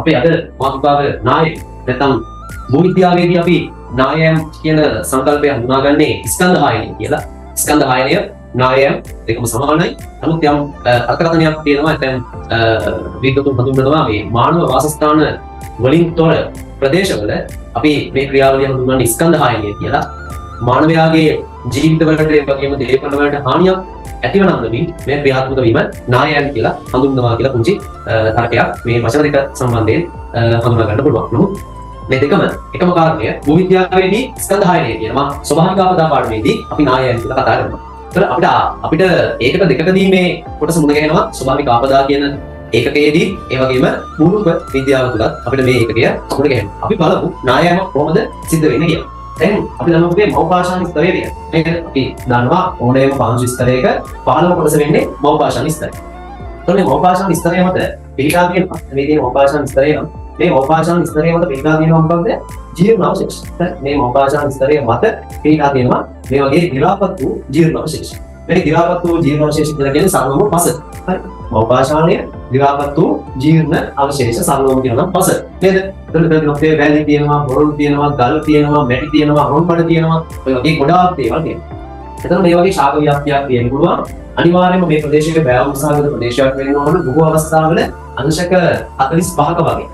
අපේ අද මාතෘකාව නායය නැත්නම් භූවිද්‍යාවේදී අපි නායයන් කියන සංකල්පය හඳුනාගන්නේ ස්කන්ධ හයනය කියලා. ස්කන්ධ හයනය නායයන් දෙකම සමානයි. නමුත් යම් අර්ථකථනයක් තියෙනවා. නැත්නම් විද්වතුන් හඳුන්වනවා මේ මානව වාසස්ථාන වලින් තොර ප්‍රදේශවල අපි මේ ක්‍රියාවලිය හඳුන්වන්නේ ස්කන්ධ හයනය කියලා. මානවයාගේ ජීවිතවලට ඒ වගේම දේපල වලට හානියක් ඇතිවනන්දමින් මේ ක්‍රියාත්මක වීම නායයන් කියලා හඳුන්වනවා කියලා පුංචි තර්කයක් මේ වචන දෙක සම්බන්ධයෙන් හඳුනා ගන්න පුළුවන්. නමුත් මේ දෙකම එකම කාරණය භූවිද්‍යාවේදී ස්කන්ධ හයනය කියනවා. ස්වභාවික ආපදා පාඩමේදී අපි නායයන් කියලා කතා කරනවා. ඒතර අපිට ඒකට දෙකකදී මේ කොටස මුණ ගැහෙනවා. ස්වභාවික ආපදා කියන ඒකකයේදී ඒ වගේම මූලික විද්‍යාව තුලත් අපිට මේ ඒකකය මුණ ගැහෙනවා. අපි බලමු නායයන් කොහොමද සිද්ධ වෙන්නේ කියලා. දැන් අපි දන්නවා මෞපාෂාණ ස්තරය කියන. මේක අපි දන්නවා ඕනෑම පාංශු ස්තරයක 15 කොටස වෙන්නේ මෞපාෂාණ ස්තරය. එතකොට මේ මෞපාෂාණ ස්තරය මත පිළිකා තියෙනවා. මේ තියෙන මෞපාෂාණ ස්තරය නම් මේ මෞපාෂාණ ස්තරය මත පිළිකා තියෙනවා මොකක්ද? ජීර්ණාවශේෂ. මේ මෞපාෂාණ ස්තරය මත පිළිකා තියෙනවා මේ වගේ දිරාපත් වූ ජීර්ණාවශේෂ. මේ දිරාපත් වූ ජීර්ණාවශේෂ කියලා කියන්නේ සර්වම පස. හරි. මෞපාෂාණය දිරාපත් වූ ජීර්ණ අවශේෂ සර්වම කියනවා පස. නේද? එතකොට වැලි තියෙනවා, බොරළු තියෙනවා, ගල් තියෙනවා, මැටි තියෙනවා, හොන්පඩ තියෙනවා. ඔය වගේ ගොඩාක් දේවල් තියෙනවා. එතකොට මේ වගේ ශාක ව්‍යාප්තියක් තියෙන්න පුළුවන්. අනිවාර්යයෙන්ම මේ ප්‍රදේශයේ බෑවුම් සාගත ප්‍රදේශයක් වෙන්න ඕන. බොහෝ අවස්ථාවල අංශක 45ක වගේ.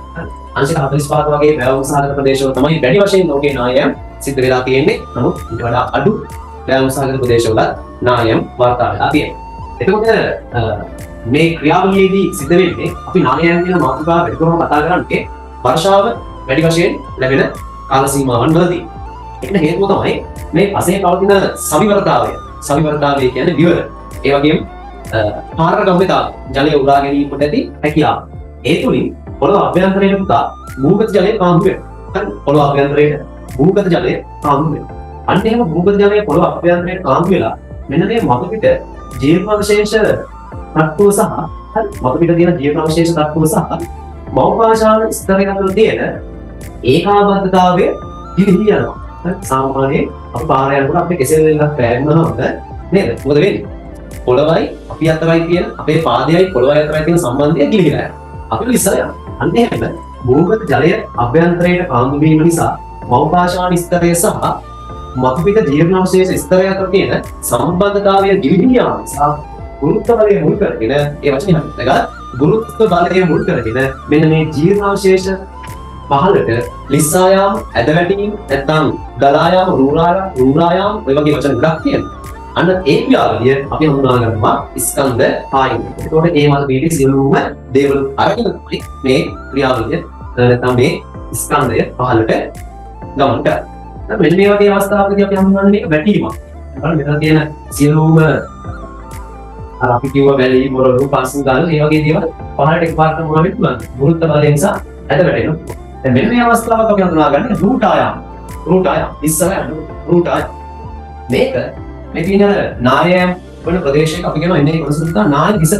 අංශක 45ක වගේ බෑවුම් සාගත ප්‍රදේශවල තමයි වැඩි වශයෙන් ලෝකේ නායයන් සිද්ධ වෙලා තියෙන්නේ. නමුත් ඊට වඩා අඩු බෑවුම් සාගත ප්‍රදේශවල නායයන් වාර්තා වෙලා තියෙනවා. එතකොට මේ ක්‍රියාවලියේදී සිද්ධ වෙන්නේ අපි නායයන් කියන මාතෘකාව වැඩිපුරම කතා කරන්නේ වර්ෂාව වැඩි වශයෙන් ලැබෙන කාල සීමාවන් වලදී. ඒකට හේතුව තමයි මේ පසේ පවතින සවිවරතාවය. සවිවරතාවය කියන්නේ විවර. ඒ වගේම පාරගම්‍යතාවය. ජලය උරා ගැනීමට ඇති හැකියාව. ඒ තුලින් පොළොව අභ්‍යන්තරයට පුතා භූගත ජලය කාන්දු වෙනවා. හරි. පොළොව අභ්‍යන්තරයට භූගත ජලය කාන්දු වෙනවා. අන්න එහෙම භූගත ජලය පොළොව අභ්‍යන්තරයට කාන්දු වෙලා මෙන්න මේ මතු පිට ජීවවශේෂ තත්ත්වය සහ හරි මතු පිට තියෙන ජීවවශේෂ තත්ත්වය සහ මෞපාෂාණ ස්තරය අතර තියෙන ඒකාබද්ධතාවය දිවිහි යනවා. සාමාන්‍යයෙන් අපි පාර යනකොට අපේ කෙසෙල් එකක් පෑගුණාම නේද? මොකද වෙන්නේ? පොළවයි අපි අතරයි තියෙන අපේ පාදයයි පොළවයි අතරයි තියෙන සම්බන්ධය ගිලිහිලා යනවා. අපි ඉස්සර යනවා. අන්න එහෙම භූගත ජලය අභ්‍යන්තරයට කාන්දු වීම නිසා මෞපාෂාණ ස්තරය සහ මතු පිට ජීර්ණාවශේෂ ස්තරය අතර තියෙන සම්බන්ධතාවය දිවිහි යාම නිසා ගුරුත්ව බලය මුල් කරගෙන ඒ වචනේ හරියට ගුරුත්ව බලය මුල් කරගෙන මෙන්න මේ ජීර්ණාවශේෂ පහළට ලිස්සා යාම, ඇද වැටීම, නැත්නම් ගලා යාම, රූරා යාම ඔය වගේ වචන ගොඩක් තියෙනවා. අන්න ඒ ක්‍රියාවලිය අපි හඳුනා ගන්නවා ස්කන්ධ හයනය. ඒකෝට ඒ මත පිටි සියලුම දේවල් අරගෙන තමයි මේ ක්‍රියාවලිය නැත්නම් මේ ස්කන්ධය පහළට ගමන් කරන්නේ. මෙන්න මේ වගේ අවස්ථාවකදී අපි හඳුන්වන්නේ මේක වැටීමක්. බලන්න මෙතන තියෙන සියලුම අපි කිව්ව වැලි මොරළු පාසුම් ගල් ඒ වගේ දේවල් පහළට එකපාරටම මොනවා වෙන්න පුළුවන්? ගුරුත්ව බලය නිසා ඇද වැටෙනවා. දැන් මෙන්න මේ අවස්ථාවක් අපි හඳුනාගන්නේ රූට් ආයාම. රූට් ආයාම ඉස්සර යන රූට් ආයාම. මේක මේ තියෙන නායයන් වන ප්‍රදේශයක අපි කියනවා එන්නේ කොටස තුන නාය හිස.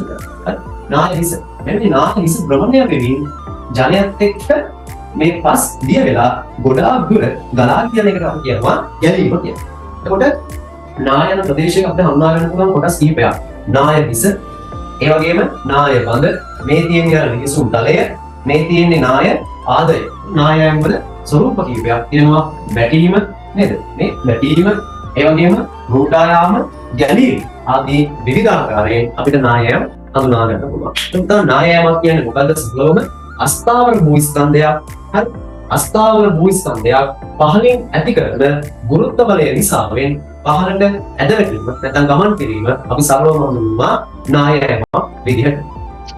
හරි? නාය හිස. මෙන්න මේ නාය හිස භ්‍රමණය වෙමින් ජලයත් එක්ක මේ පස් දිය වෙලා ගොඩාක් දුර ගලා කියන එකට අපි කියනවා ගැලීම කියලා. එතකොට නායන ප්‍රදේශයක අපිට හඳුනා ගන්න පුළුවන් කොටස් කිහිපයක්. නාය හිස, ඒ වගේම නාය බඳ, මේ තියෙන අර විසුම් තලය, මේ තියෙන්නේ නාය ආදය. නායයන් වල ස්වරූප කිහිපයක් තියෙනවා. වැටීම නේද? මේ වැටීම, ඒ වගේම රූටායාම, ගැලීම ආදී විවිධාකාරයෙන් අපිට නායයන් හඳුනා ගන්න පුළුවන්. එතකොට නායයමක් කියන්නේ මොකද්ද? සියලුම අස්ථාවර භූස්කන්ධයක්. හරි? අස්ථාවර භූස්කන්ධයක් පහළින් ඇති කරන ගුරුත්ව බලය නිසා වෙන පහළට ඇද වැටීම නැත්නම් ගමන් කිරීම අපි සරලවම හඳුන්වනවා නායයමක් විදිහට.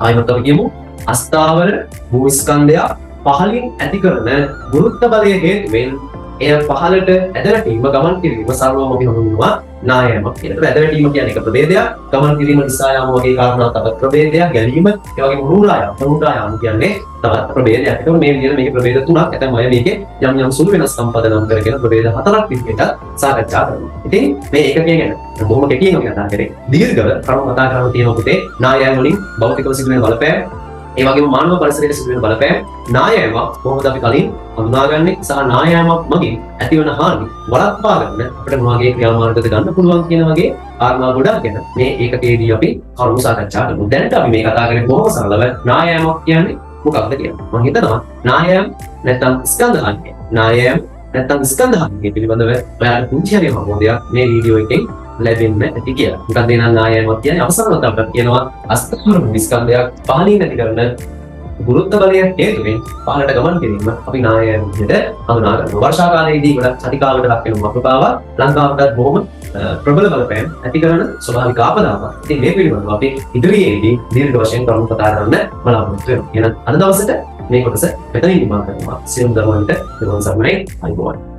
ආයෙත් අපි කියමු අස්ථාවර භූස්කන්ධයක් පහළින් ඇති කරන ගුරුත්ව බලය හේතුවෙන් එය පහළට ඇද වැටීම ගමන් කිරීම සරලවම අපි හඳුන්වනවා නායයමක් කියලා. ඇද වැටීම කියන්නේ එක ප්‍රභේදයක්, ගමන් කිරීම නිසා යාම වගේ කාරණා තවත් ප්‍රභේදයක්, ගැලීම ඒ වගේම රූරායාම කියන්නේ තවත් ප්‍රභේදයක්. ඒක මේ විදිහට මේකේ ප්‍රභේද තුනක් ඇතම අය මේකේ යම් සුළු වෙනස්කම් පදනම් කරගෙන ප්‍රභේද හතරක් විදිහට සාකච්ඡා කරනවා. ඉතින් මේ ඒකකය ගැන බොහොම කෙටියෙන් අපි කතා කරේ. දීර්ඝව කරුණු කතා කරන්න තියෙන පුතේ නායයන් වලින් භෞතිකව සිදුවෙන බලපෑම, ඒ වගේම මානව පරිසරයේ සිදුවෙන බලපෑම, නායයමක් කොහොමද අපි කලින් හඳුනාගන්නේ සහ නායයමක් මගින් ඇතිවන හානි වළක්වා ගන්න අපිට මොනවාගේ ක්‍රියාමාර්ගද ගන්න පුළුවන් කියන වගේ කාරණා ගොඩක් ගැන මේ ඒකකයේදී අපි කරුණු සාකච්ඡා කරමු. දැනට අපි මේ කතා කරන්නේ බොහොම සරලව නායයමක් කියන්නේ මොකක්ද කියලා. මම හිතනවා නායම් නැත්නම් ස්කන්ධාංගය. නායම් නැත්නම් ස්කන්ධාංගය පිළිබඳව ඔයාලට පුංචි හරි අවබෝධයක් මේ වීඩියෝ එකෙන් ලැබෙන්න ඇති කියලා. මොකක්ද එනවා නායමක් කියන්නේ අවසාන වතාවට කියනවා අස්තර ස්කන්ධයක් පහළින් නැති කරන ගුරුත්ව බලය හේතුවෙන් පහළට ගමන් කිරීම අපි නායම් විදිහට හඳුනා ගන්නවා. වර්ෂාකාලයේදී වල සතිකාලකට ලක් වෙන වපුපාව ලංකාවට බොහොම ප්‍රබල බලපෑම් ඇති කරන ස්වභාවික ආපදාවක්. ඉතින් මේ පිළිබඳව අපි ඉදිරියේදී දීර්ඝ වශයෙන් කරුණු කතා කරන්න බලාපොරොත්තු වෙනවා. එහෙනම් අද දවසට මේ කොටස මෙතනින් නිමා කරනවා. සියලු දරුවන්ට දරුවන් සර්ණයි අයිබෝවන්.